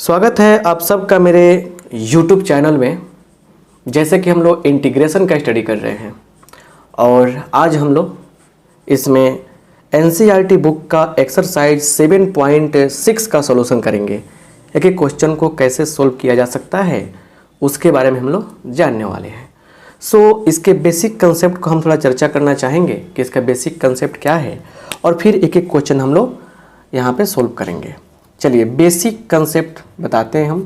स्वागत है आप सबका मेरे YouTube चैनल में। जैसे कि हम लोग इंटीग्रेशन का स्टडी कर रहे हैं और आज हम लोग इसमें NCERT बुक का एक्सरसाइज 7.6 का सॉल्यूशन करेंगे। एक एक क्वेश्चन को कैसे सोल्व किया जा सकता है उसके बारे में हम लोग जानने वाले हैं। इसके बेसिक कंसेप्ट को हम थोड़ा चर्चा करना चाहेंगे कि इसका बेसिक कंसेप्ट क्या है और फिर एक एक क्वेश्चन हम लोग यहाँ पे सोल्व करेंगे। चलिए बेसिक कंसेप्ट बताते हैं हम,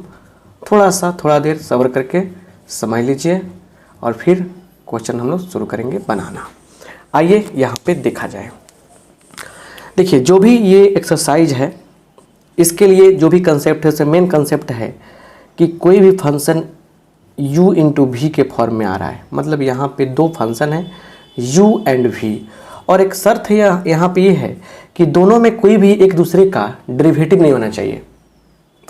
थोड़ा देर सब्र करके समझ लीजिए और फिर क्वेश्चन हम लोग शुरू करेंगे बनाना। आइए यहाँ पे देखा जाए। देखिए जो भी ये एक्सरसाइज है इसके लिए जो भी कंसेप्ट है, मेन कंसेप्ट है कि कोई भी फंक्शन u इंटू वी के फॉर्म में आ रहा है। मतलब यहाँ पे दो फंक्शन है u एंड v और एक शर्त है यहाँ पे ये है कि दोनों में कोई भी एक दूसरे का डेरिवेटिव नहीं होना चाहिए,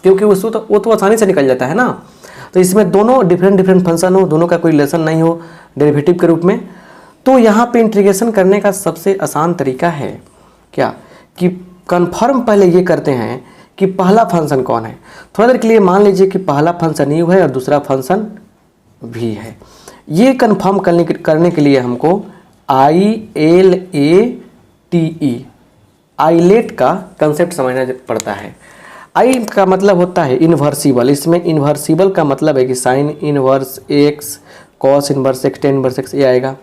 क्योंकि वो तो आसानी से निकल जाता है ना। तो इसमें दोनों डिफरेंट फंक्शन हो, दोनों का कोई रिलेशन नहीं हो डेरिवेटिव के रूप में। तो यहाँ पे इंटीग्रेशन करने का सबसे आसान तरीका है क्या कि कन्फर्म पहले ये करते हैं कि पहला फंक्शन कौन है। थोड़ा देर के लिए मान लीजिए कि पहला फंक्शन u है और दूसरा फंक्शन v है। ये कन्फर्म करने के लिए हमको ILATE आइलेट का कंसेप्ट समझना पड़ता है। आई का मतलब होता है इन्वर्सिबल। इसमें इन्वर्सिबल का मतलब है कि sign inverse x, cos inverse x, tan inverse x ये आएगा।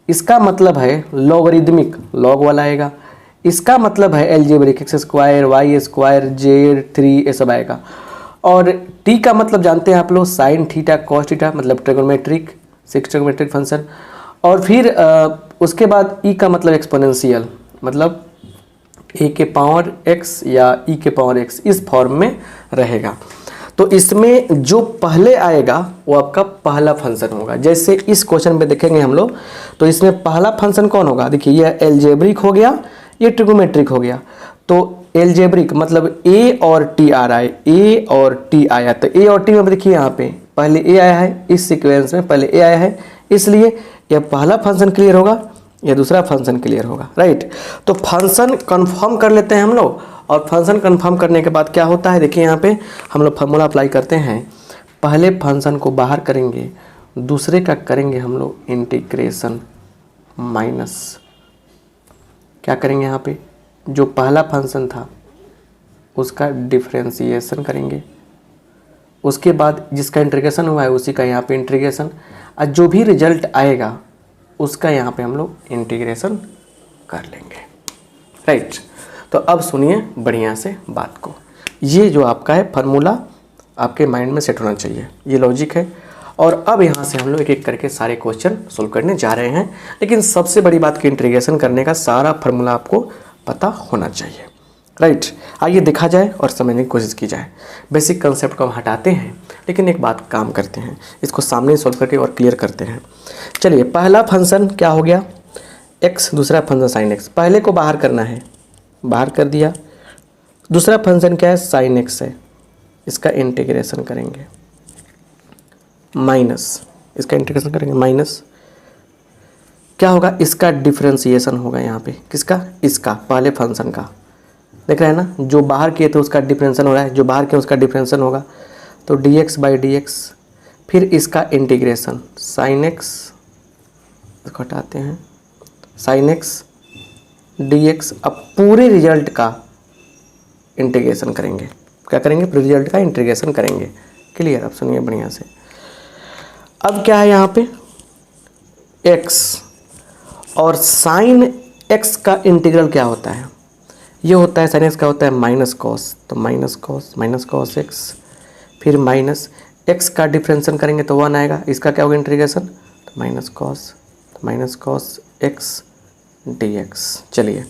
इसका मतलब है लॉगरिदमिक, लॉग वाला आएगा। इसका मतलब है algebraic, x square, y square, z3 ये सब आएगा। और t का मतलब जानते हैं आप लोग, साइन थीटा कॉस थीटा, मतलब ट्रिगोनोमेट्रिक, ट्रिगोनोमेट्रिक फंक्शन। और फिर उसके बाद e का मतलब एक्सपोनेंशियल, मतलब a के पावर x या e के पावर x इस फॉर्म में रहेगा। तो इसमें जो पहले आएगा वो आपका पहला फंक्शन होगा। जैसे इस क्वेश्चन पे देखेंगे हम लोग, तो इसमें पहला फंक्शन कौन होगा। देखिए ये एलजेब्रिक हो गया, ये ट्रिगोनोमेट्रिक हो गया। तो एलजेब्रिक मतलब a और t आ रहा है, a और t आया। तो a और t में देखिए यहाँ पे पहले a आया है, इस सीक्वेंस में पहले a आया है, इसलिए यह पहला फंक्शन क्लियर होगा, यह दूसरा फंक्शन क्लियर होगा, राइट। तो फंक्शन कंफर्म कर लेते हैं हम लोग। और फंक्शन कंफर्म करने के बाद क्या होता है, देखिए यहाँ पे हम लोग फार्मूला अप्लाई करते हैं। पहले फंक्शन को बाहर करेंगे, दूसरे का करेंगे हम लोग इंटीग्रेशन माइनस, क्या करेंगे यहाँ पे जो पहला फंक्शन था उसका डिफरेंशिएशन करेंगे। उसके बाद जिसका इंटीग्रेशन हुआ है उसी का यहाँ पे इंटीग्रेशन, और जो भी रिजल्ट आएगा उसका यहाँ पे हम लोग इंटीग्रेशन कर लेंगे, राइट। तो अब सुनिए बढ़िया से बात को। ये जो आपका है फार्मूला आपके माइंड में सेट होना चाहिए, ये लॉजिक है। और अब यहाँ से हम लोग एक एक करके सारे क्वेश्चन सोल्व करने जा रहे हैं। लेकिन सबसे बड़ी बात कि इंटीग्रेशन करने का सारा फार्मूला आपको पता होना चाहिए, राइट। आइए देखा जाए और समझने की कोशिश की जाए। बेसिक कंसेप्ट को हम हटाते हैं, लेकिन एक बात काम करते हैं, इसको सामने सॉल्व करके और क्लियर करते हैं। चलिए पहला फंक्शन क्या हो गया x, दूसरा फंक्शन साइन x। पहले को बाहर करना है, बाहर कर दिया। दूसरा फंक्शन क्या है, साइन x है, इसका इंटीग्रेशन करेंगे माइनस, इसका इंटीग्रेशन करेंगे माइनस। क्या होगा, इसका डिफरेंशिएशन होगा यहाँ पे, किसका, इसका पहले फंक्शन का। देख रहे हैं ना, जो बाहर किए थे उसका डिफरेंशिएशन हो रहा है, जो बाहर किए उसका डिफरेंशिएशन होगा। तो dx बाई dx, फिर इसका इंटीग्रेशन साइन x, इसको हटाते हैं, साइन x dx। अब पूरे रिजल्ट का इंटीग्रेशन करेंगे, क्या करेंगे, पूरे रिजल्ट का इंटीग्रेशन करेंगे। क्लियर, अब सुनिए बढ़िया से। अब क्या है यहाँ पे x और साइन x का इंटीग्रल क्या होता है, ये होता है साइन x का होता है माइनस कॉस। तो माइनस कॉस x, फिर माइनस x का डिफरेंशिएशन करेंगे तो 1 आएगा। इसका क्या होगा इंटीग्रेशन, तो माइनस कॉस x dx। चलिए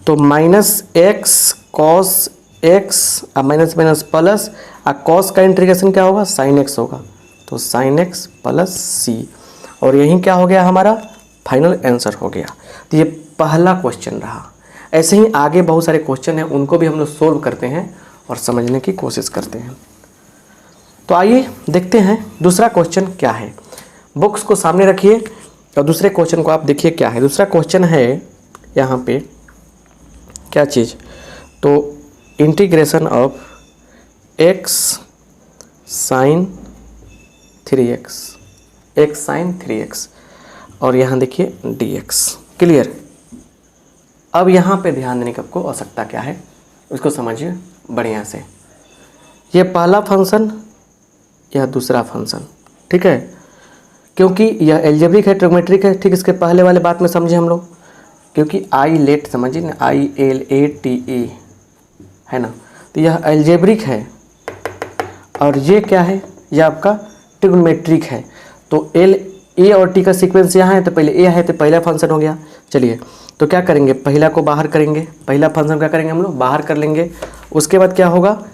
तो माइनस x कॉस x, अब माइनस माइनस प्लस, और कॉस का इंटीग्रेशन क्या होगा, साइन x होगा। तो साइन x प्लस c, और यही क्या हो गया हमारा फाइनल आंसर हो गया। तो ये पहला क्वेश्चन रहा। ऐसे ही आगे बहुत सारे क्वेश्चन हैं, उनको भी हम लोग सोल्व करते हैं और समझने की कोशिश करते हैं। तो आइए देखते हैं दूसरा क्वेश्चन क्या है। बुक्स को सामने रखिए और दूसरे क्वेश्चन को आप देखिए क्या है। दूसरा क्वेश्चन है यहाँ पे क्या चीज़, तो integration of x sine 3x, x sine 3x, और यहाँ देखिए dx। क्लियर। अब यहाँ पे ध्यान देने की आपको आवश्यकता क्या है उसको समझिए बढ़िया से। ये पहला फंक्शन, यह दूसरा फंक्शन, ठीक है, क्योंकि यह एल्जेब्रिक है, ट्रिग्नोमेट्रिक है। ठीक, इसके पहले वाले बात में समझे हम लोग, क्योंकि आई लेट समझिए ना, ILATE है ना, तो यह एल्जेब्रिक है और ये क्या है, यह आपका ट्रिग्नोमेट्रिक है। तो A और T का सीक्वेंस यहाँ है, तो पहले A है तो पहला फंक्शन हो गया। चलिए तो क्या करेंगे, पहला को बाहर करेंगे, पहला फंक्शन क्या करेंगे हम लोग, बाहर कर लेंगे। उसके बाद क्या होगा,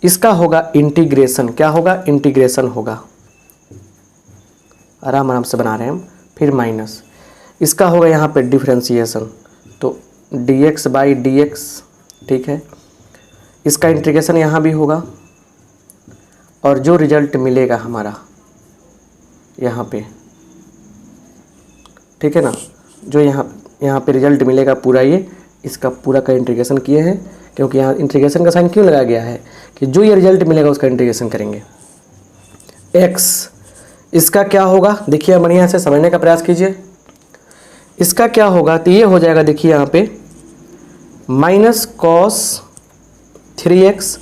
इसका होगा इंटीग्रेशन। क्या होगा, इंटीग्रेशन होगा, आराम आराम से बना रहे हैं हम। फिर माइनस, इसका होगा यहाँ पे डिफरेंशिएशन, तो dx/dx, ठीक है। इसका इंटीग्रेशन यहाँ भी होगा, और जो रिजल्ट मिलेगा हमारा यहाँ पे, ठीक है ना, जो यहाँ पे रिजल्ट मिलेगा पूरा, ये इसका पूरा का इंटीग्रेशन किए हैं, क्योंकि यहाँ इंटीग्रेशन का साइन क्यों लगाया गया है कि जो ये रिजल्ट मिलेगा उसका इंटीग्रेशन करेंगे। x, इसका क्या होगा देखिए, बढ़िया से समझने का प्रयास कीजिए। इसका क्या होगा, तो ये हो जाएगा देखिए यहाँ पे माइनस कॉस 3x,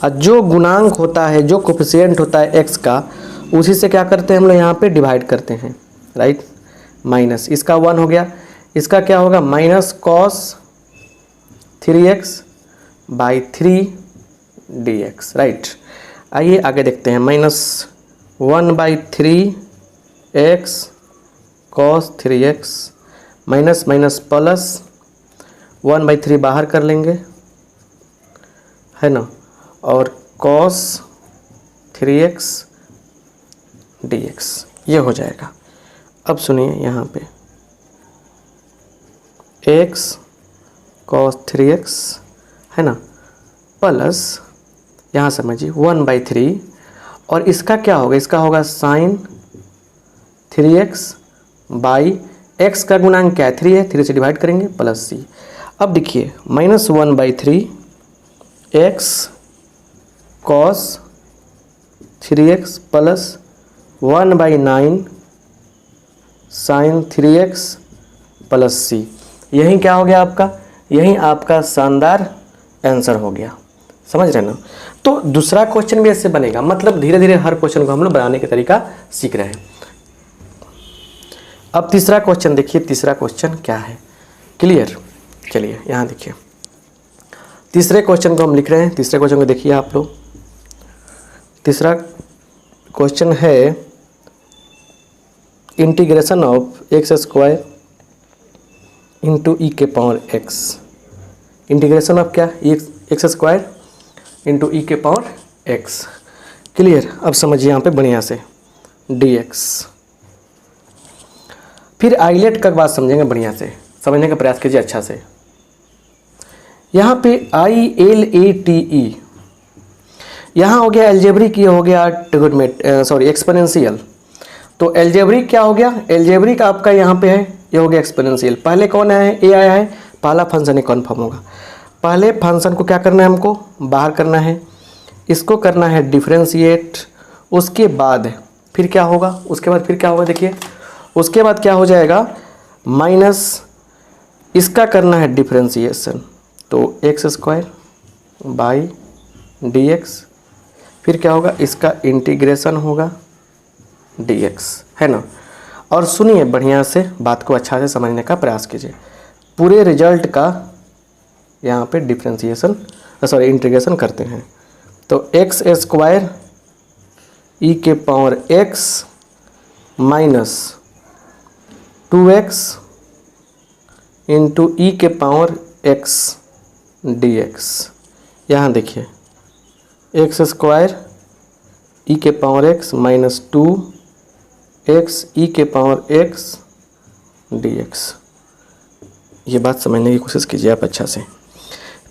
और जो गुणांक होता है, जो कोफिशिएंट होता है x का, उसी से क्या करते हैं हम लोग यहाँ पे डिवाइड करते हैं, राइट। माइनस, इसका 1 हो गया, इसका क्या होगा minus cos 3x/3 dx, right. आइए आगे देखते हैं, -1/3x cos 3x, minus minus plus 1/3 बाहर कर लेंगे, है ना, और cos 3x dx, ये हो जाएगा। अब सुनिए यहाँ पे x cos 3x है ना, प्लस यहाँ समझिए 1/3, और इसका क्या होगा, इसका होगा sin 3x/x का गुणांक क्या है 3 है, 3 से डिवाइड करेंगे प्लस c। अब देखिए -1/3 x cos 3x plus 1/9 sin 3x plus c, यही क्या हो गया आपका, यही आपका शानदार आंसर हो गया। समझ रहे ना। तो दूसरा क्वेश्चन भी ऐसे बनेगा, मतलब धीरे धीरे हर क्वेश्चन को हम लोग बनाने का तरीका सीख रहे हैं। अब तीसरा क्वेश्चन देखिए, तीसरा क्वेश्चन क्या है, क्लियर। चलिए यहाँ देखिए, तीसरे क्वेश्चन को हम लिख रहे हैं। तीसरे क्वेश्चन को देखिए आप लोग, तीसरा क्वेश्चन है integration of x² into e के पावर x। इंटीग्रेशन ऑफ क्या, x² इंटू e के पावर x, क्लियर। अब समझिए यहाँ पे बढ़िया से dx। फिर आइलेट का बात समझेंगे, बढ़िया से समझने का प्रयास कीजिए अच्छा से। यहाँ पे ILATE, यहाँ हो गया एल्जेब्रिक, ये हो गया एक्सपोनेंशियल। तो एल्जेब्रिक क्या हो गया, एल्जेब्रिक आपका यहाँ पे है, ये हो गया एक्सपोनेंशियल। पहले कौन आया है, ए आया है, पहला फंक्शन ही कन्फर्म होगा। पहले फंक्शन को क्या करना है, हमको बाहर करना है, इसको करना है डिफरेंशिएट। उसके बाद फिर क्या होगा, उसके बाद फिर क्या होगा देखिए, उसके बाद क्या हो जाएगा माइनस, इसका करना है डिफरेंशिएशन, तो x²/dx, फिर क्या होगा, इसका इंटीग्रेशन होगा dx, है ना। और सुनिए बढ़िया से, बात को अच्छा से समझने का प्रयास कीजिए। पूरे रिजल्ट का यहाँ पे डिफरेंशिएशन इंटीग्रेशन करते हैं, तो x² e के power x minus 2x into e के पावर x dx। यहाँ देखिए x² e के power x minus 2x e के पावर x dx। ये बात समझने की कोशिश कीजिए आप अच्छा से।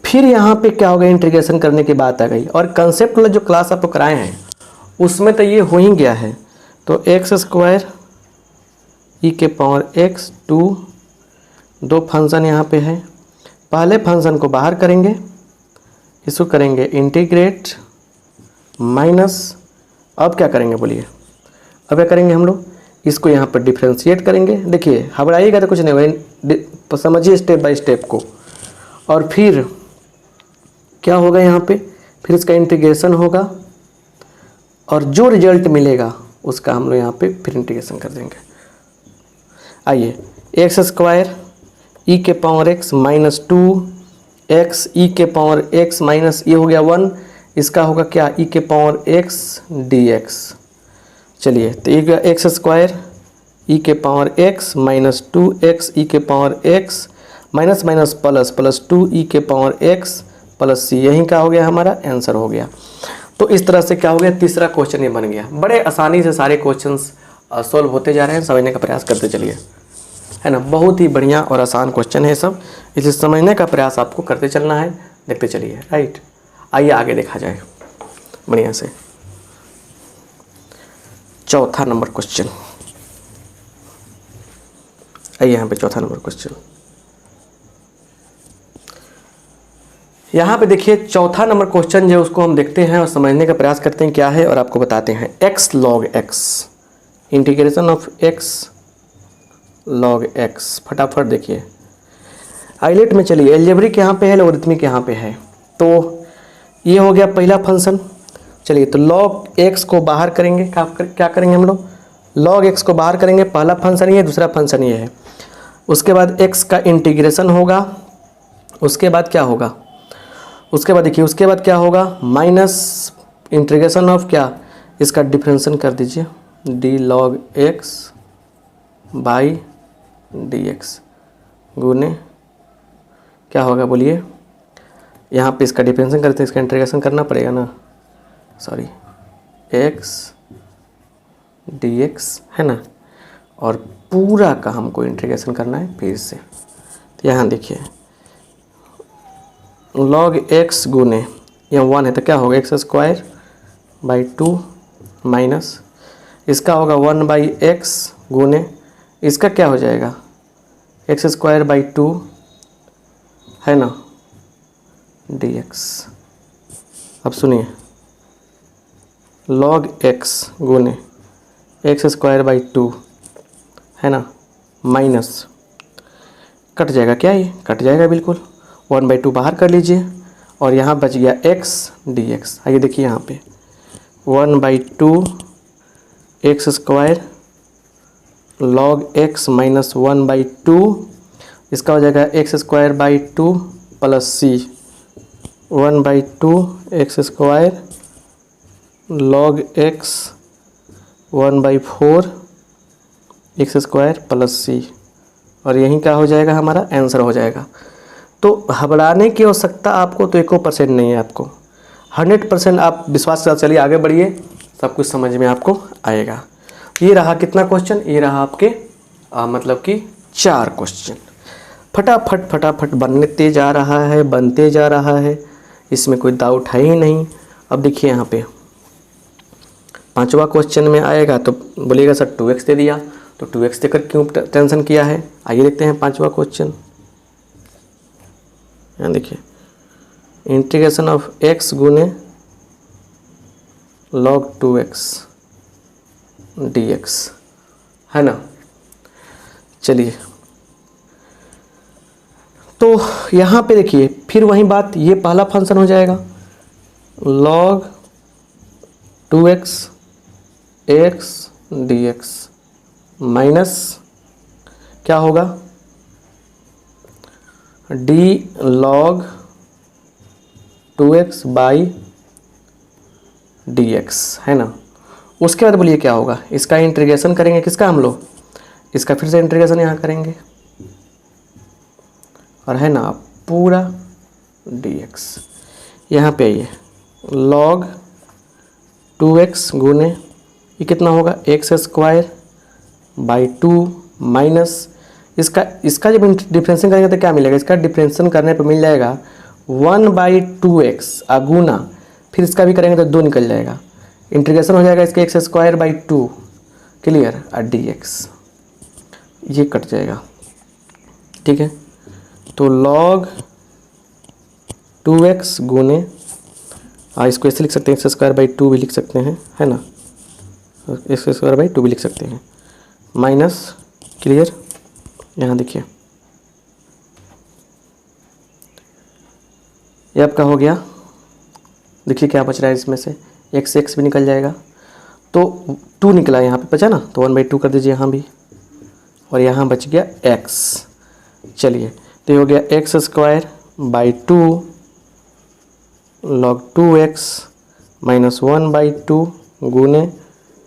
फिर यहाँ पे क्या होगा, इंटीग्रेशन करने की बात आ गई, और कंसेप्ट वाला जो क्लास आपको कराए हैं उसमें तो ये हो ही गया है। तो x² e के पावर x 2, दो फंक्शन यहाँ पे है। पहले फंक्शन को बाहर करेंगे, इसको करेंगे इंटीग्रेट, माइनस, अब क्या करेंगे बोलिए, अब क्या करेंगे हम लोग, इसको यहाँ पर डिफ्रेंशिएट करेंगे। देखिए घबराइएगा तो कुछ नहीं होगा, समझिए स्टेप बाय स्टेप को। और फिर क्या होगा यहाँ पे, फिर इसका इंटीग्रेशन होगा और जो रिजल्ट मिलेगा उसका हम लोग यहाँ पे फिर इंटीग्रेशन कर देंगे। आइए, एक्स स्क्वायर ई के पावर एक्स माइनस 2x ई के पावर एक्स माइनस ये हो गया 1, इसका होगा क्या, ई के पावर एक्स dx। चलिए तो ये गया एक्स स्क्वायर ई के पावर एक्स माइनस 2x ई के power x minus minus plus plus 2 ई के पावर एक्स प्लस सी, यही क्या हो गया हमारा आंसर हो गया। तो इस तरह से क्या हो गया, तीसरा क्वेश्चन ये बन गया। बड़े आसानी से सारे क्वेश्चंस सॉल्व होते जा रहे हैं, समझने का प्रयास करते चलिए, है ना। बहुत ही बढ़िया और आसान क्वेश्चन है सब, इसे समझने का प्रयास आपको करते चलना है, देखते चलिए, राइट। आइए आगे देखा जाए बढ़िया से। चौथा नंबर क्वेश्चन, आइए यहाँ पे चौथा नंबर क्वेश्चन, यहाँ पे देखिए चौथा नंबर क्वेश्चन जो उसको हम देखते हैं और समझने का प्रयास करते हैं क्या है, और आपको बताते हैं। x log x, integration of x log x, फटाफट देखिए आइलेट में। चलिए एल्जेब्रिक यहाँ पे है, लॉगरिथमिक यहाँ पे है, तो ये हो गया पहला फंक्शन। चलिए तो log x को बाहर करेंगे, क्या करेंगे हम लोग, log x को बाहर करेंगे, पहला फंक्शन ये, दूसरा फंक्शन ये है। उसके बाद x का इंटीग्रेशन होगा, उसके बाद क्या होगा, उसके बाद देखिए उसके बाद क्या होगा, माइनस इंटीग्रेशन ऑफ क्या, इसका डिफरेंशिएशन कर दीजिए, d log x by dx गुने क्या होगा बोलिए, यहाँ पे इसका डिफरेंशिएशन करते हैं, इसका इंटीग्रेशन करना पड़ेगा ना, सॉरी x dx है ना, और पूरा का हमको इंटीग्रेशन करना है फिर से। तो यहाँ देखिए log x गुने यहाँ 1 है तो क्या होगा, एक्स स्क्वायर बाई 2 माइनस इसका होगा 1 बाई एक्स गुने इसका क्या हो जाएगा, एक्स स्क्वायर बाई 2 है ना dx। अब सुनिए log x गुने एक्स स्क्वायर बाई 2 है ना माइनस, कट जाएगा क्या, ये कट जाएगा बिल्कुल, 1/2 बाहर कर लीजिए और यहाँ बच गया x dx। आइए देखिए यहाँ पे 1/2 x square log x minus 1/2, इसका हो जाएगा x square by 2 plus C, 1/2 x square log x 1/4 x square plus C, और यही क्या हो जाएगा, हमारा आंसर हो जाएगा। तो घबराने की आवश्यकता आपको तो 1% नहीं है, आपको 100% आप विश्वास के साथ चलिए आगे बढ़िए, सब कुछ समझ में आपको आएगा। ये रहा कितना क्वेश्चन, ये रहा आपके मतलब कि 4 क्वेश्चन, फटाफट फटाफट बनते जा रहा है, बनते जा रहा है, इसमें कोई डाउट है ही नहीं। अब देखिए यहाँ पे 5वां क्वेश्चन में आएगा तो बोलिएगा सर 2x दे दिया, तो 2x देकर क्यों टेंशन किया है। आइए देखते हैं 5वां क्वेश्चन, यहाँ देखिए इंटीग्रेशन ऑफ x गुने log 2x dx है ना। चलिए तो यहाँ पे देखिए फिर वही बात, ये पहला फंक्शन हो जाएगा log 2x x dx minus क्या होगा d log 2x by dx है ना। उसके बाद बोलिए क्या होगा, इसका इंटीग्रेशन करेंगे, किसका हम लोग, इसका फिर से इंटीग्रेशन यहाँ करेंगे और है ना पूरा dx। यहाँ पे आइए log 2x गुने ये कितना होगा, एक्स स्क्वायर बाई 2 माइनस इसका जब डिफ्रेंशिएशन करेंगे तो क्या मिलेगा, इसका डिफ्रेंशिएशन करने पे मिल जाएगा 1/2x गुना, फिर इसका भी करेंगे तो 2 निकल जाएगा, इंटीग्रेशन हो जाएगा इसके एक्स स्क्वायर बाई 2 क्लियर, और dx ये कट जाएगा, ठीक है। तो log 2x गुने इसको ऐसे लिख सकते हैं, x² भी लिख सकते हैं, है ना, x² भी लिख सकते हैं, माइनस, क्लियर। यहाँ देखिए ये आपका हो गया। देखिए क्या बच रहा है इसमें से, x भी निकल जाएगा, तो 2 निकला यहाँ पे बचा ना, तो 1/2 कर दीजिए यहाँ भी, और यहाँ बच गया x। चलिए तो ये हो गया x²/2 log 2x माइनस 1/2 गुने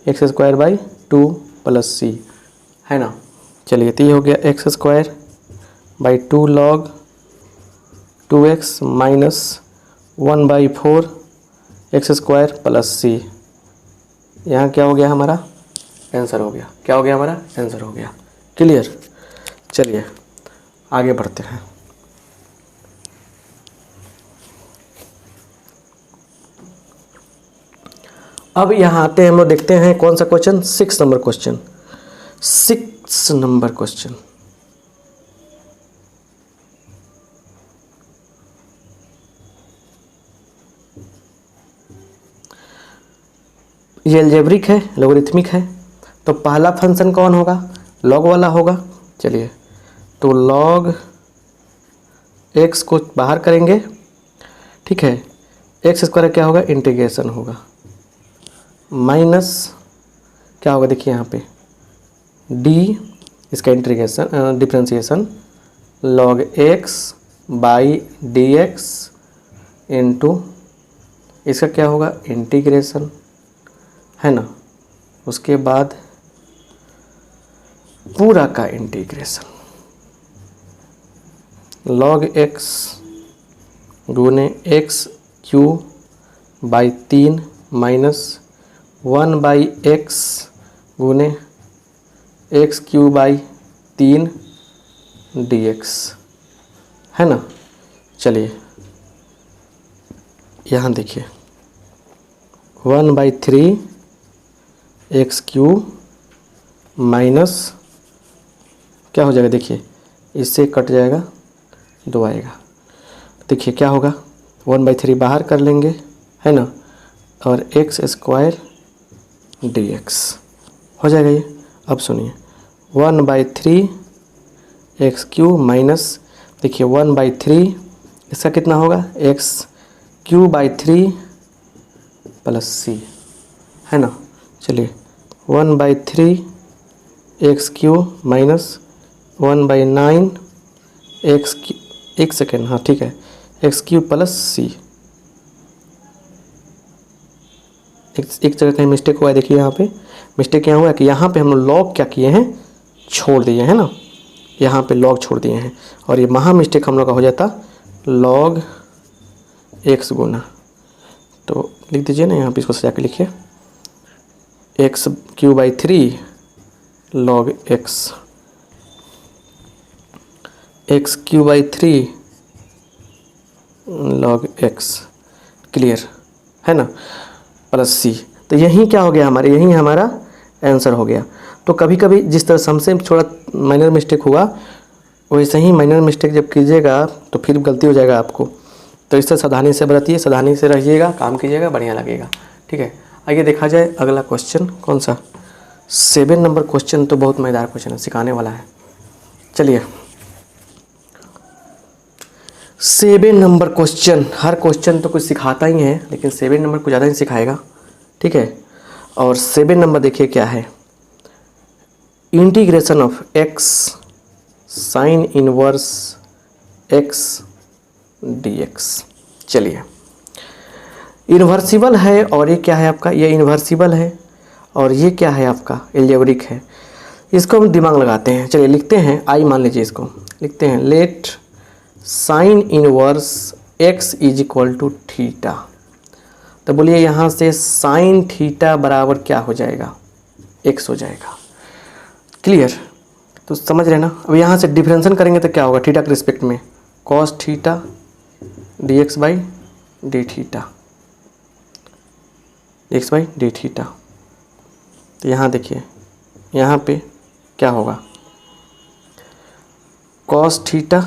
x²/2 प्लस c, है ना। चलिए तो ये हो गया x²/2 log 2x minus 1/4 x² plus c। यहाँ क्या हो गया हमारा आंसर हो गया, क्या हो गया हमारा आंसर हो गया, क्लियर। चलिए आगे बढ़ते हैं। अब यहाँ आते हैं, हम लोग देखते हैं कौन सा question, 6 number question. 6 number question, ये अलजेब्रिक है, लोगरिथमिक है, तो पहला फंक्शन कौन होगा, लॉग वाला होगा। चलिए तो लॉग x को बाहर करेंगे, ठीक है, x² क्या होगा, इंटीग्रेशन होगा, माइनस क्या होगा, देखिए यहाँ पे d, इसका integration differentiation log x/dx into इसका क्या होगा, इंटीग्रेशन, है ना, उसके बाद पूरा का इंटीग्रेशन log x गुने x³/3 माइनस 1/x गुने x³/3 dx, है ना। चलिए यहाँ देखिए 1/3 x³ माइनस क्या हो जाएगा, देखिए इससे कट जाएगा, 2 आएगा, देखिए क्या होगा, 1/3 बाहर कर लेंगे, है ना, और x² dx हो जाएगा ये। अब सुनिए 1/3 x³ माइनस, देखिए 1/3 इसका कितना होगा, x³/3 प्लस c, है ना। चलिए 1/3 x³ माइनस 1/9 x³, एक सेकेंड, हाँ ठीक है, x³ प्लस c। एक जगह कहीं मिस्टेक हुआ है, देखिए यहाँ पे मिस्टेक क्या हुआ है कि यहाँ पे हम लोग लॉग क्या किए हैं, छोड़ दिए हैं ना, यहाँ पे लॉग छोड़ दिए हैं, और ये महा मिस्टेक हम लोग का हो जाता log x गुना, तो लिख दीजिए ना यहाँ पे, इसको सजा के लिखिए x³/3 log x, x³/3 log x, clear, है ना, प्लस c। तो यही क्या हो गया हमारे, यही हमारा आंसर हो गया। तो कभी कभी जिस तरह से हमसे थोड़ा माइनर मिस्टेक हुआ, वैसे ही माइनर मिस्टेक जब कीजिएगा तो फिर गलती हो जाएगा आपको, तो इससे सावधानी से बरतिए, सावधानी से रहिएगा, काम कीजिएगा, बढ़िया लगेगा, ठीक है। आइए देखा जाए अगला क्वेश्चन कौन सा, 7 नंबर क्वेश्चन तो बहुत मज़ेदार क्वेश्चन है, सिखाने वाला है। चलिए 7 नंबर क्वेश्चन, हर क्वेश्चन तो कुछ सिखाता ही है, लेकिन 7 नंबर कुछ ज़्यादा ही सिखाएगा, ठीक है। और 7 नंबर देखिए क्या है, integration of x sign inverse x dx। चलिए इन्वर्सिबल है, और ये क्या है आपका, ये इन्वर्सिबल है, और ये क्या है आपका, एल्जेब्रिक है। इसको हम दिमाग लगाते हैं, चलिए लिखते हैं, आई मान लीजिए, इसको लिखते हैं let sine inverse x is equal to theta. तो बोलिए यहाँ से साइन थीटा बराबर क्या हो जाएगा, x हो जाएगा, क्लियर। तो समझ रहे ना। अब यहाँ से डिफरेंशिएशन करेंगे तो क्या होगा, थीटा के रिस्पेक्ट में cos theta dx/d theta, dx/d theta. तो यहाँ देखिए, यहाँ पे क्या होगा, cos theta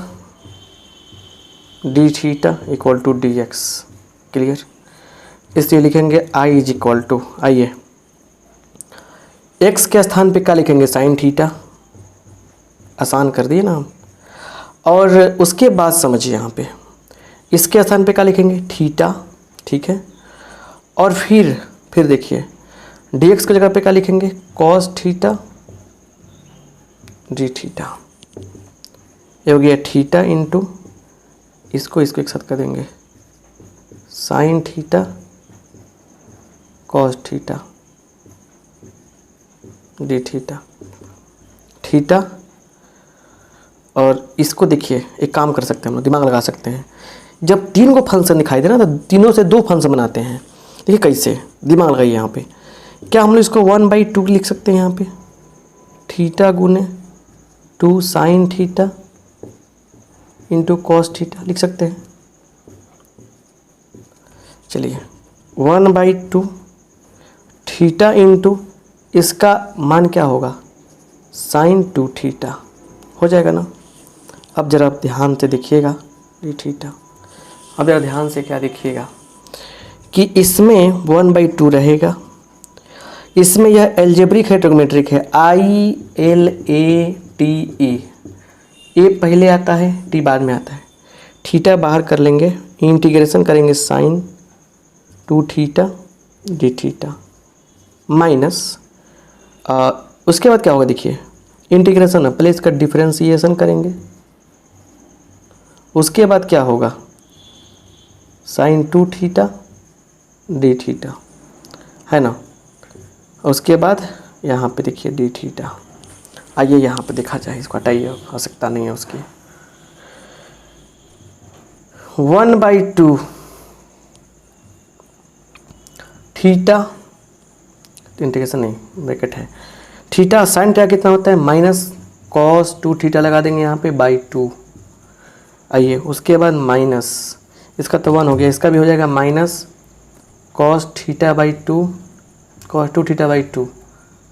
d theta equal to dx, clear. इसलिए लिखेंगे आई इज इक्वल टू, आइए एक्स के स्थान पे क्या लिखेंगे, साइन थीटा, आसान कर दिए ना हम। और उसके बाद समझिए यहाँ पे इसके स्थान पे क्या लिखेंगे, थीटा, ठीक है। और फिर देखिए डी एक्स की जगह पे क्या लिखेंगे, कॉस थीटा डी थीटा। ये हो गया थीटा इंटू इसको एक साथ कर देंगे sine theta cos theta D theta, theta. और इसको देखिए एक काम कर सकते हैं हम लोग, दिमाग लगा सकते हैं। जब तीन को फंक्शन दिखाई दे ना तो तीनों से दो फंक्शन बनाते हैं। देखिए कैसे, दिमाग लगाइए यहाँ पे। क्या हम लोग इसको 1/2 लिख सकते हैं यहाँ पे, थीटा गुने 2 sine theta into cos theta लिख सकते हैं। चलिए 1/2 थीटा इंटू इसका मान क्या होगा, साइन 2 थीटा हो जाएगा ना। अब ज़रा ध्यान से देखिएगा डी थीटा। अब ज़रा ध्यान से क्या देखिएगा कि इसमें 1/2 रहेगा, इसमें यह एल्जेब्रिक है ट्रिग्नोमेट्रिक है, ILATE, ए पहले आता है टी बाद में आता है। थीटा बाहर कर लेंगे, इंटीग्रेशन करेंगे sine 2 theta D theta minus उसके बाद क्या होगा देखिए, इंटीग्रेशन है पहले इसका डिफरेंशिएशन करेंगे, उसके बाद क्या होगा साइन 2 थीटा डी थीटा, है ना। उसके बाद यहाँ पे देखिए डी थीटा। आइए यहाँ पे देखा जाए, इसको हटाइए, आवश्यकता नहीं है उसकी। 1/2 थीटा, इंटीग्रेशन नहीं ब्रैकेट है, थीटा साइन थीटा कितना होता है माइनस कॉस 2 थीटा लगा देंगे यहाँ पे /2। आइए उसके बाद माइनस इसका तो 1 हो गया, इसका भी हो जाएगा minus cos theta /2 cos 2 theta /2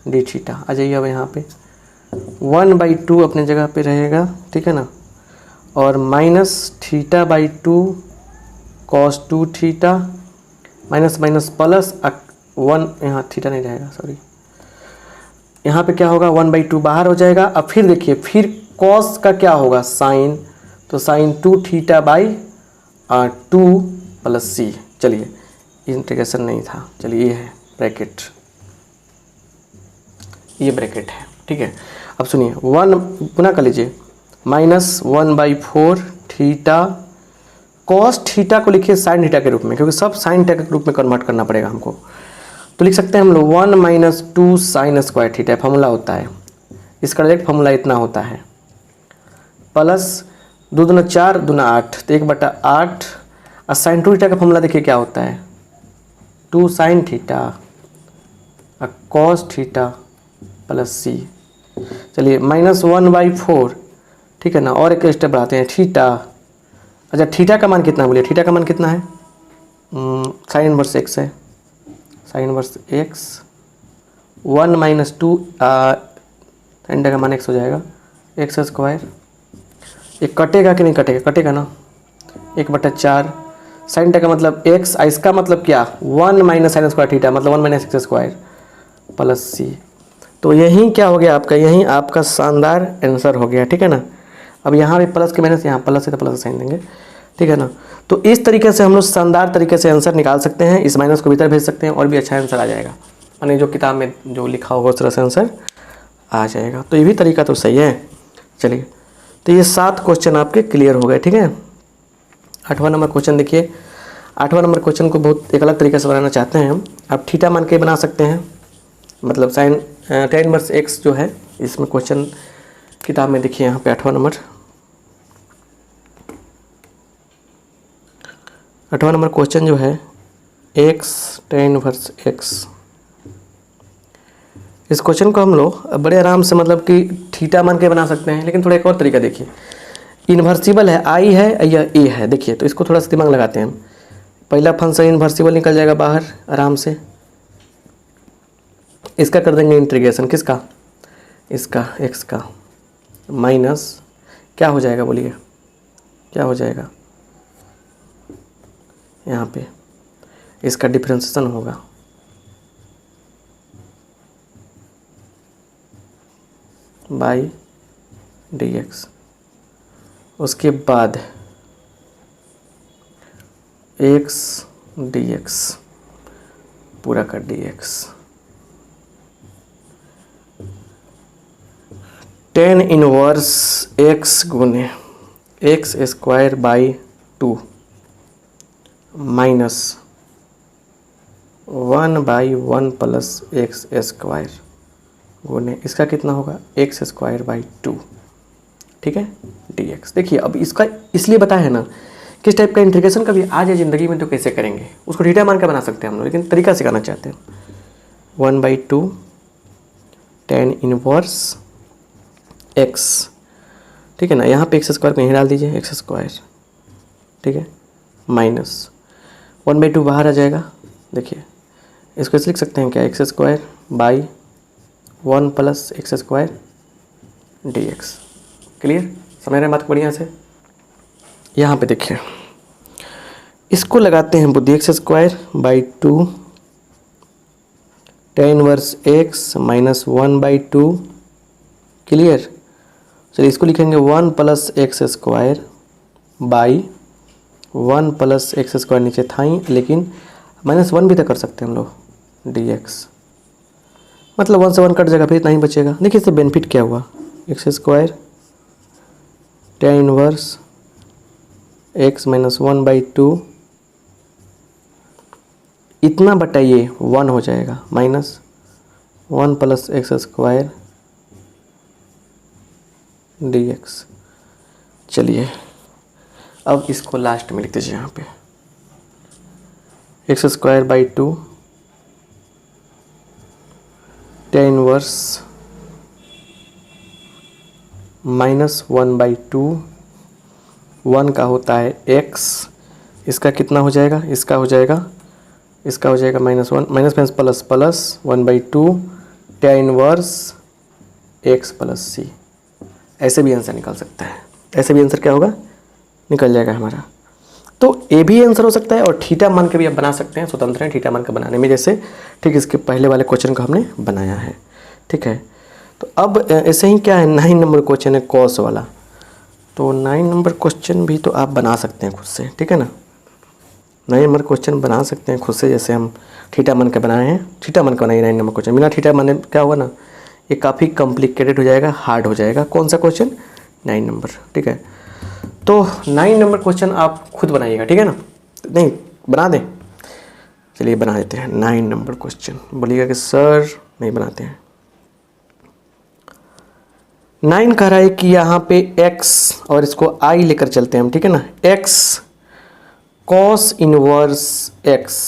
D theta. आ जाइए अब यहाँ पे 1/2 अपने जगह पे रहेगा, ठीक है ना। और minus theta /2 cos 2 theta minus minus plus 1, यहाँ थीटा नहीं रहेगा सॉरी, यहाँ पे क्या होगा 1/2 बाहर हो जाएगा। अब फिर देखिए फिर कॉस का क्या होगा साइन, तो साइन 2 थीटा /2 प्लस सी। चलिए इंटीग्रेशन नहीं था, चलिए ये है ब्रैकेट, ये ब्रैकेट है, ठीक है। अब सुनिए 1 गुना कर लीजिए माइनस 1/4 थीटा कॉस थीटा को लिखिए साइन थीटा के रूप में, क्योंकि सब साइन थीटा के रूप में कन्वर्ट करना पड़ेगा हमको। तो लिख सकते हैं हम लोग 1 - 2 साइन स्क्वायर थीटा फार्मूला होता है, इसका डायरेक्ट फार्मूला इतना होता है, प्लस 2 दूना 4 दूना 8 तो 1/8। और साइन 2 थीटा का फार्मूला देखिए क्या होता है 2 साइन थीटा और कॉस थीटा प्लस सी। चलिए -1/4, ठीक है ना। और एक स्टेप बढ़ाते हैं थीटा। अच्छा थीटा का मान कितना बोलिए, थीटा का मान कितना है, साइन इनवर्स एक्स है, साइन इनवर्स एक्स 1 - 2 साइन का मान एक्स हो जाएगा एक्स स्क्वायर। ये कटेगा कि नहीं कटेगा, कटेगा ना 1/4 साइन का मतलब एक्स, इसका मतलब क्या 1 - साइन स्क्वायर थीटा मतलब 1 - एक्स स्क्वायर प्लस सी। तो यही क्या हो गया आपका, यही आपका शानदार आंसर हो गया, ठीक है ना। अब यहाँ भी प्लस के माइनस, यहाँ प्लस है तो प्लस साइन देंगे, ठीक है ना। तो इस तरीके से हम लोग शानदार तरीके से आंसर निकाल सकते हैं, इस माइनस को भीतर भेज सकते हैं और भी अच्छा आंसर आ जाएगा, यानी जो किताब में जो लिखा होगा उस तरह से आंसर आ जाएगा। तो ये भी तरीका तो सही है। चलिए तो ये 7 क्वेश्चन आपके क्लियर हो गए, ठीक है। 8वां नंबर क्वेश्चन देखिए, 8वां नंबर क्वेश्चन को बहुत एक अलग तरीके से बनाना चाहते हैं हम। आप थीटा मान के बना सकते हैं, मतलब साइन tan इनवर्स एक्स जो है इसमें क्वेश्चन किताब में देखिए यहाँ पे 8वां नंबर क्वेश्चन जो है एक्स tan इनवर्स एक्स। इस क्वेश्चन को हम लोग बड़े आराम से मतलब कि थीटा मान के बना सकते हैं, लेकिन थोड़ा एक और तरीका देखिए, इन्वर्सिबल है, आई है या ए है, देखिए तो इसको थोड़ा सा दिमाग लगाते हैं हम। पहला फंक्शन इन्वर्सिबल निकल जाएगा बाहर आराम से, इसका कर देंगे इंटीग्रेशन, किसका, इसका एक्स का, माइनस क्या हो जाएगा बोलिए, क्या हो जाएगा यहाँ पे इसका डिफरेंशिएशन होगा बाई dx, उसके बाद x dx पूरा का dx, tan इनवर्स x गुने x square by 2 minus 1/1 plus x square गुने इसका कितना होगा एक्स स्क्वायर बाई 2, ठीक है, dx। देखिए अब इसका इसलिए बताया है ना, किस टाइप का इंटीग्रेशन कभी आ जाए ज़िंदगी में तो कैसे करेंगे, उसको थीटा मान के बना सकते हैं हम लोग, लेकिन तरीका सिखाना चाहते हैं। 1/2 tan इनवर्स x, ठीक है ना, यहाँ पे एक्स स्क्वायर को यहीं डाल दीजिए, एक्स स्क्वायर, ठीक है, माइनस 1/2 बाहर आ जाएगा। देखिए इसको ऐसे लिख सकते हैं क्या, x square by 1 plus x square dx। Clear, समझ रहे हैं बात को बढ़िया से। यहाँ पे देखिए इसको लगाते हैं बुद्धि, x square by 2 tan inverse x minus 1/2। Clear, चलिए इसको लिखेंगे 1 plus x square by 1 plus x square, नीचे था ही लेकिन -1 भी तो कर सकते हैं हम लोग dx, मतलब 1 से 1 कट जाएगा, फिर इतना ही बचेगा। देखिए इससे बेनिफिट क्या हुआ, x square tan inverse x minus 1/2 इतना बटाइए 1 हो जाएगा, minus 1 plus x square dx। चलिए अब इसको लास्ट में लिख दीजिए यहाँ पे, x square by 2 tan inverse minus 1/2, 1 का होता है x, इसका कितना हो जाएगा, इसका हो जाएगा -1 minus plus plus 1/2 tan inverse x plus c। ऐसे भी आंसर निकल सकता है, ऐसे भी आंसर क्या होगा, निकल जाएगा हमारा। तो ए भी आंसर हो सकता है और थीटा मान के भी आप बना सकते हैं, स्वतंत्र हैं थीटा मान के बनाने में, जैसे ठीक इसके पहले वाले क्वेश्चन को हमने बनाया है, ठीक है। तो अब ऐसे ही क्या है, 9 नंबर क्वेश्चन है कॉस वाला, तो 9 नंबर क्वेश्चन भी तो आप बना सकते हैं खुद से, ठीक है ना, 9 नंबर क्वेश्चन बना सकते हैं खुद से, जैसे हम थीटा मान के बनाए हैं, थीटा मान के बनाइए 9 नंबर क्वेश्चन। बिना थीटा मान क्या होगा ना, ये काफ़ी कॉम्प्लिकेटेड हो जाएगा, हार्ड हो जाएगा। कौन सा क्वेश्चन, 9 नंबर, ठीक है। तो 9 नंबर क्वेश्चन आप खुद बनाइएगा, ठीक है ना, नहीं बना दें, चलिए बना देते हैं 9 नंबर क्वेश्चन। बोलिएगा कि सर नहीं बनाते हैं। 9 कह रहा है कि यहाँ पे x और इसको I लेकर चलते हैं हम, ठीक है ना, x cos inverse x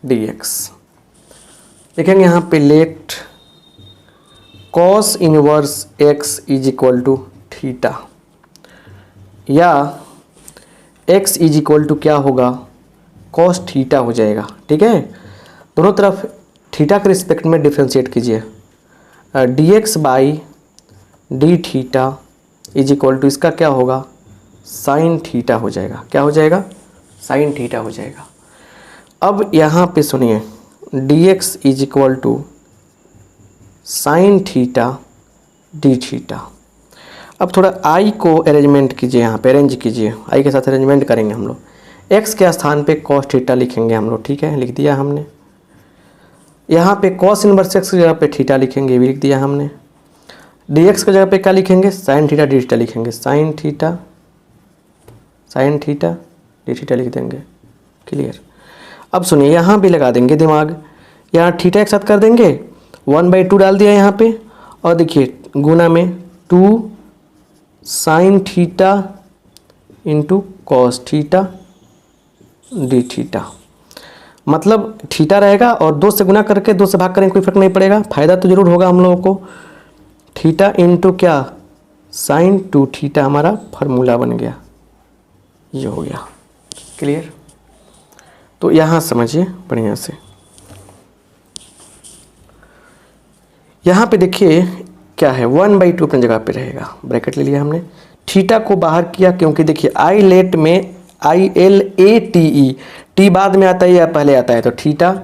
dx। देखेंगे यहाँ पे let cos inverse x is equal to theta, या x इज इक्वल टू क्या होगा, cos थीटा हो जाएगा, ठीक है। दोनों तरफ थीटा के रिस्पेक्ट में डिफ्रेंशिएट कीजिए, dx by d theta is equal to इसका क्या होगा, साइन थीटा हो जाएगा, क्या हो जाएगा, साइन थीटा हो जाएगा। अब यहाँ पे सुनिए, dx is equal to sine theta D theta. अब थोड़ा आई को अरेंजमेंट कीजिए, यहाँ पे अरेंज कीजिए, आई के साथ अरेंजमेंट करेंगे हम लोग। एक्स के स्थान पे कॉस थीटा लिखेंगे हम लोग, ठीक है, लिख दिया हमने। यहाँ पे कॉस इनवर्स एक्स की जगह पे थीटा लिखेंगे, भी लिख दिया हमने। डी एक्स की जगह पे क्या लिखेंगे, साइन थीटा डी थीटा लिखेंगे, साइन थीटा डी थीटा लिख देंगे, क्लियर। अब सुनिए यहाँ भी लगा देंगे दिमाग, यहाँ थीटा एक साथ कर देंगे, 1/2 डाल दिया यहाँ पे, और देखिए गुना में 2 sine theta into cos theta D theta, मतलब थीटा रहेगा और 2 से गुना करके 2 से भाग करेंगे, कोई फर्क नहीं पड़ेगा, फायदा तो जरूर होगा हम लोगों को। थीटा इंटू क्या, साइन 2 थीटा हमारा फार्मूला बन गया, ये हो गया, क्लियर। तो यहाँ समझिए बढ़िया से, यहाँ पे देखिए क्या है, 1/2 अपनी जगह पे रहेगा, ब्रैकेट ले लिया हमने, थीटा को बाहर किया, क्योंकि देखिए आई लेट में ILATE टी बाद में आता है या पहले आता है, तो थीटा,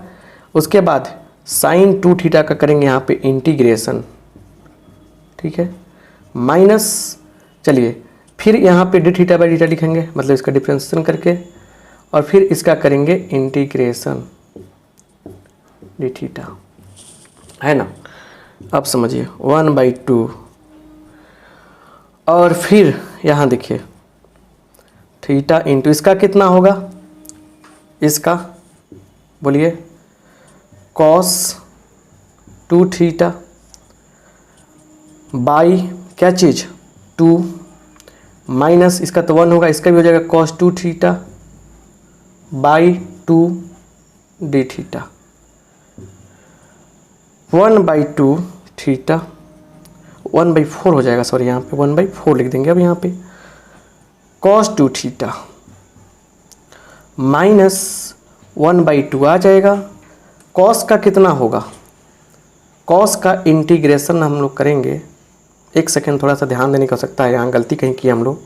उसके बाद साइन 2 थीटा का करेंगे यहाँ पे इंटीग्रेशन, ठीक है, माइनस, चलिए फिर यहाँ पे डी थीटा बाई थीटा लिखेंगे, मतलब इसका डिफ्रेंशिएशन करके, और फिर इसका करेंगे इंटीग्रेशन डी थीटा, है ना। अब समझिए 1/2, और फिर यहाँ देखिए थीटा इंटू इसका कितना होगा, इसका बोलिए कॉस 2 थीटा बाई क्या चीज़ 2, माइनस इसका तो 1 होगा, इसका भी हो जाएगा cos 2 theta by 2 D theta, 1/2 theta, 1/4 हो जाएगा, सॉरी यहाँ पे 1/4 लिख देंगे अब यहाँ पे, कॉस 2 थीटा माइनस 1/2 आ जाएगा, कॉस का कितना होगा, कॉस का इंटीग्रेशन हम लोग करेंगे, एक सेकेंड थोड़ा सा ध्यान देने का हो सकता है, यहाँ गलती कहीं की हम लोग,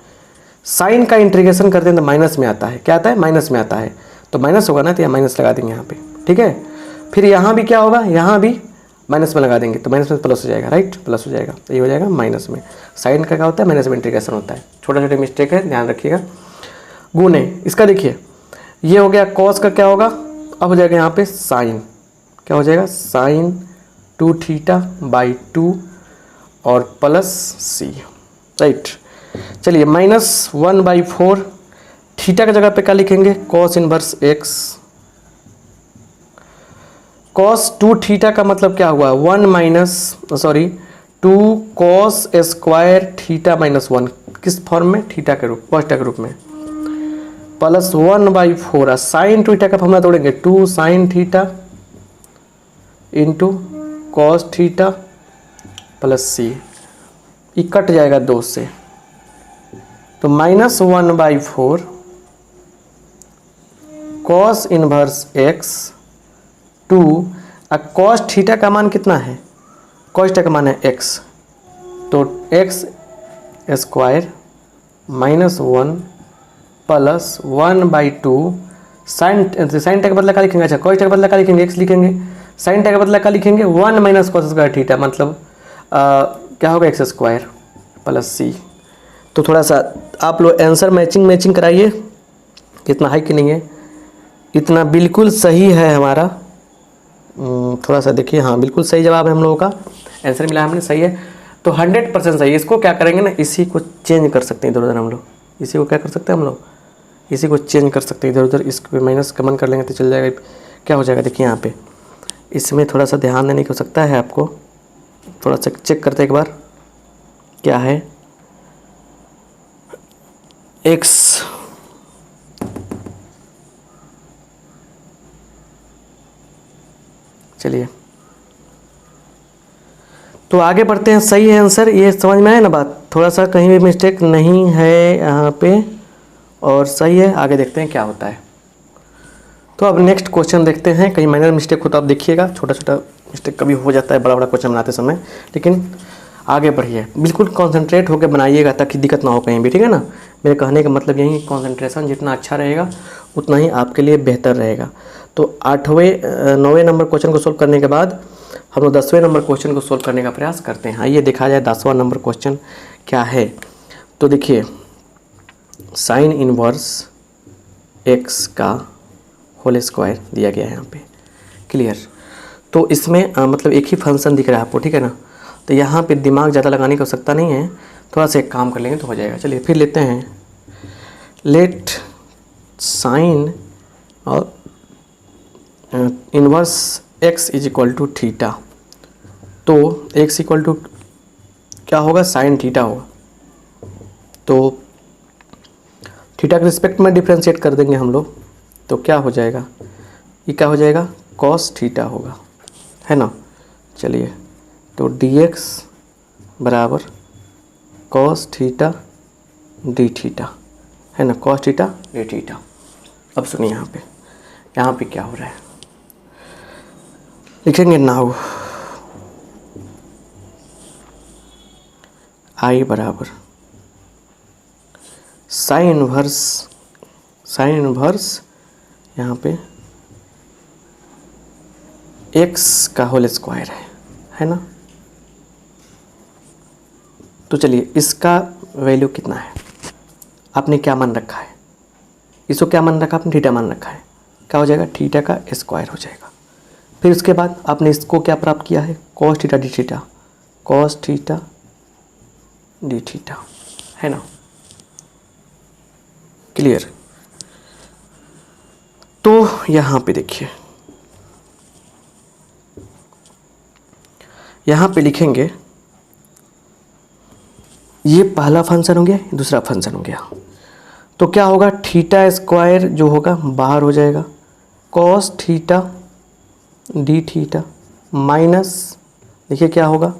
साइन का इंटीग्रेशन करते हैं तो माइनस में आता है, क्या आता है, माइनस में आता है, तो माइनस होगा ना, तो यहाँ माइनस लगा देंगे यहाँ पे, ठीक है। फिर यहाँ भी क्या होगा, यहाँ भी माइनस में लगा देंगे, तो माइनस में प्लस हो जाएगा, राइट, प्लस हो जाएगा, तो ये हो जाएगा माइनस में, साइन का क्या होता है, माइनस में इंटीग्रेशन होता है, छोटा छोटे मिस्टेक है, ध्यान रखिएगा। गुणे इसका देखिए, ये हो गया कॉस का क्या होगा, अब हो जाएगा यहाँ पे साइन, क्या हो जाएगा, साइन 2 थीटा बाई 2 और प्लस सी, राइट। चलिए माइनस 1/4, थीटा की जगह पे क्या लिखेंगे, cos inverse x, cos 2 theta का मतलब क्या हुआ, 2 कॉस स्क्वायर थीटा माइनस 1, किस फॉर्म में, थीटा के रूप, कॉस के रूप में, प्लस 1/4, साइन थीटा का फॉर्मूला तोड़ेंगे, 2 sine theta into cos theta plus C, ये कट जाएगा 2 से, तो minus 1/4 cos inverse x 2, cos theta का मान कितना है, कॉस थीटा का मान है एक्स, तो x square minus 1 plus 1/2 sign theta का बदला क्या लिखेंगे, अच्छा कॉस थीटा का बदला क्या लिखेंगे, एक्स लिखेंगे, साइन थीटा का बदला क्या लिखेंगे, 1 माइनस कॉस स्क्वायर थीटा, मतलब क्या होगा, एक्स स्क्वायर प्लस सी। तो थोड़ा सा आप लोग आंसर मैचिंग कराइए, कितना है कि नहीं है, इतना बिल्कुल सही है हमारा, थोड़ा सा देखिए, हाँ बिल्कुल सही जवाब है हम लोगों का, आंसर मिला हमने, सही है, तो 100% सही है। इसको क्या करेंगे ना, इसी को चेंज कर सकते हैं इधर उधर हम लोग, इसी को क्या कर सकते हैं हम लोग, इसी को चेंज कर सकते हैं इधर उधर, इसको माइनस कमन कर लेंगे तो चल जाएगा, क्या हो जाएगा, देखिए यहाँ पे, इसमें थोड़ा सा ध्यान देने की हो सकता है आपको, थोड़ा सा चेक करते एक बार, क्या है एक्स, चलिए तो आगे बढ़ते हैं, सही है आंसर, ये समझ में आया ना बात, थोड़ा सा कहीं भी मिस्टेक नहीं है यहाँ पे, और सही है, आगे देखते हैं क्या होता है। तो अब नेक्स्ट क्वेश्चन देखते हैं, कहीं माइनर मिस्टेक हो तो आप देखिएगा, छोटा छोटा मिस्टेक कभी हो जाता है बड़ा बड़ा क्वेश्चन बनाते समय, लेकिन आगे बढ़िए, बिल्कुल कॉन्सेंट्रेट होकर बनाइएगा ताकि दिक्कत ना हो कहीं भी, ठीक है ना। मेरे कहने का मतलब यही, कॉन्सेंट्रेशन जितना अच्छा रहेगा उतना ही आपके लिए बेहतर रहेगा। तो 9वें नंबर क्वेश्चन को सोल्व करने के बाद हम लोग 10वें नंबर क्वेश्चन को सोल्व करने का प्रयास करते हैं। आइए देखा जाए 10वां नंबर क्वेश्चन क्या है। तो देखिए, साइन इनवर्स एक्स का होल स्क्वायर दिया गया है यहाँ पे, क्लियर। तो इसमें मतलब एक ही फंक्शन दिख रहा है आपको, ठीक है ना। तो यहाँ पे दिमाग ज़्यादा लगाने की आवश्यकता नहीं है, थोड़ा सा एक काम कर लेंगे तो हो जाएगा। चलिए फिर लेते हैं, लेट साइन और inverse x is equal to theta. तो एक्स इक्वल टू क्या होगा, साइन थीटा होगा। तो थीटा के रिस्पेक्ट में डिफ्रेंशिएट कर देंगे हम लोग, तो क्या हो जाएगा, ये क्या हो जाएगा, कॉस थीटा होगा, है ना। चलिए तो dx बराबर कॉस थीटा डी थीटा, है ना, कॉस थीटा डी थीटा। अब सुनिए यहाँ पे क्या हो रहा है, लिखेंगे नाउ आई बराबर साइन इनवर्स यहाँ पे x का होल स्क्वायर है ना। तो चलिए इसका वैल्यू कितना है, आपने क्या मान रखा है, इसको क्या मान रखा आपने, थीटा मान रखा है, क्या हो जाएगा थीटा का स्क्वायर हो जाएगा। फिर उसके बाद आपने इसको क्या प्राप्त किया है, cos theta D theta, cos theta D theta, है ना, क्लियर। तो यहाँ पे देखिए, यहाँ पे लिखेंगे ये पहला फंक्शन हो गया, दूसरा फंक्शन हो गया। तो क्या होगा, थीटा स्क्वायर जो होगा बाहर हो जाएगा, cos theta D theta minus, देखिए क्या होगा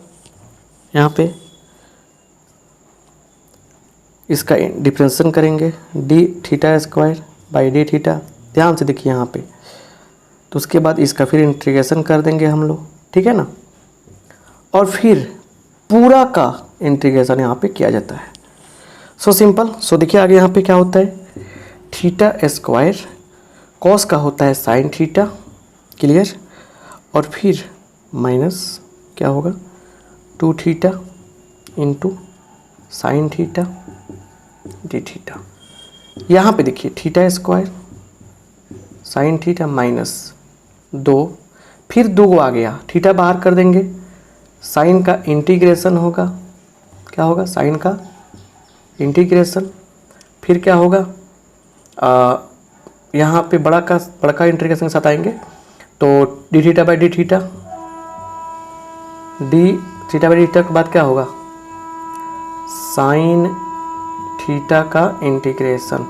यहाँ पे, इसका डिफरेंशिएशन करेंगे D theta square by d theta, ध्यान से देखिए यहाँ पे। तो उसके बाद इसका फिर इंटीग्रेशन कर देंगे हम लोग, ठीक है ना, और फिर पूरा का इंटीग्रेशन यहाँ पे किया जाता है। So simple. सो देखिए आगे यहाँ पे क्या होता है, थीटा स्क्वायर कॉस का होता है साइन थीटा, क्लियर, और फिर माइनस क्या होगा 2 theta into sine theta D theta. यहाँ पे देखिए theta square sine theta minus 2, फिर 2 आ गया, थीटा बाहर कर देंगे, साइन का इंटीग्रेशन होगा, क्या होगा साइन का इंटीग्रेशन, फिर क्या होगा यहाँ पे बड़ा का इंटीग्रेशन के साथ आएंगे, तो D theta by d theta, D theta by d theta के बाद क्या होगा साइन थीटा का इंटीग्रेशन,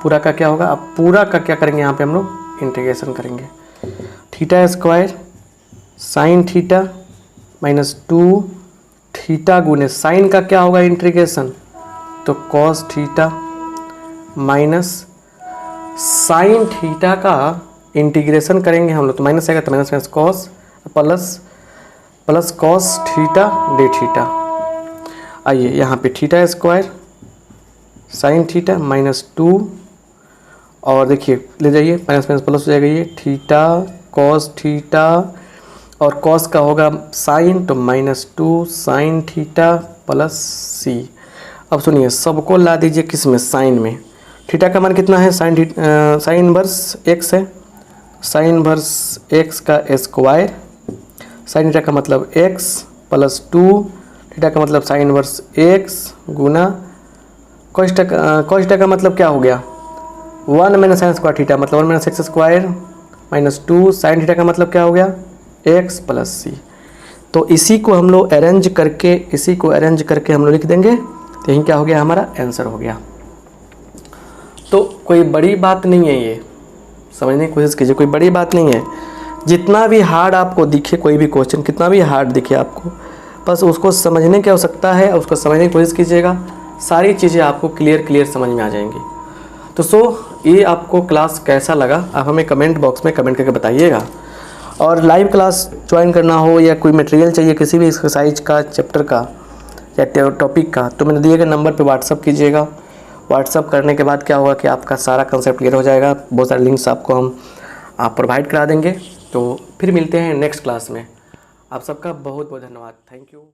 पूरा का क्या होगा, अब पूरा का क्या करेंगे यहाँ पे हम लोग इंटीग्रेशन करेंगे, theta square sine theta minus 2 theta गुने साइन का क्या होगा इंटीग्रेशन, तो cos theta minus sign theta का इंटीग्रेशन करेंगे हम लोग, तो माइनस आएगा, तो minus minus cos plus cos theta D theta. आइए यहाँ पे theta square sine theta minus 2, और देखिए ले जाइए माइनस माइनस प्लस हो जाएगा, ये थीटा कॉस थीटा और कॉस का होगा साइन, तो माइनस 2 साइन थीटा प्लस सी। अब सुनिए सबको ला दीजिए किस में, साइन में। थीटा का मान कितना है, साइन इनवर्स एक्स है, साइन इनवर्स एक्स का स्क्वायर, साइन थीटा का मतलब एक्स प्लस 2 थीटा का मतलब साइन इनवर्स एक्स गुना कॉस थीटा का मतलब क्या हो गया 1 माइनस साइन स्क्वायर थीटा, मतलब 1 minus x square minus 2 sine theta का मतलब क्या हो गया एक्स प्लस सी। तो इसी को हम लोग अरेंज करके हम लोग लिख देंगे, तो यही क्या हो गया हमारा आंसर हो गया। तो कोई बड़ी बात नहीं है, ये समझने की कोशिश कीजिए, कोई बड़ी बात नहीं है। जितना भी हार्ड आपको दिखे, कोई भी क्वेश्चन कितना भी हार्ड दिखे आपको, बस उसको समझने की आवश्यकता है, उसको समझने की कोशिश कीजिएगा, सारी चीज़ें आपको क्लियर समझ में आ जाएंगी। तो ये आपको क्लास कैसा लगा आप हमें कमेंट बॉक्स में कमेंट करके बताइएगा। और लाइव क्लास ज्वाइन करना हो या कोई मटेरियल चाहिए किसी भी एक्सरसाइज का, चैप्टर का या टॉपिक का, तो मैंने दिए गए नंबर पे व्हाट्सअप कीजिएगा। व्हाट्सअप करने के बाद क्या होगा कि आपका सारा कंसेप्ट क्लियर हो जाएगा, बहुत सारे लिंक्स आपको हम प्रोवाइड करा देंगे। तो फिर मिलते हैं नेक्स्ट क्लास में। आप सबका बहुत बहुत धन्यवाद, थैंक यू।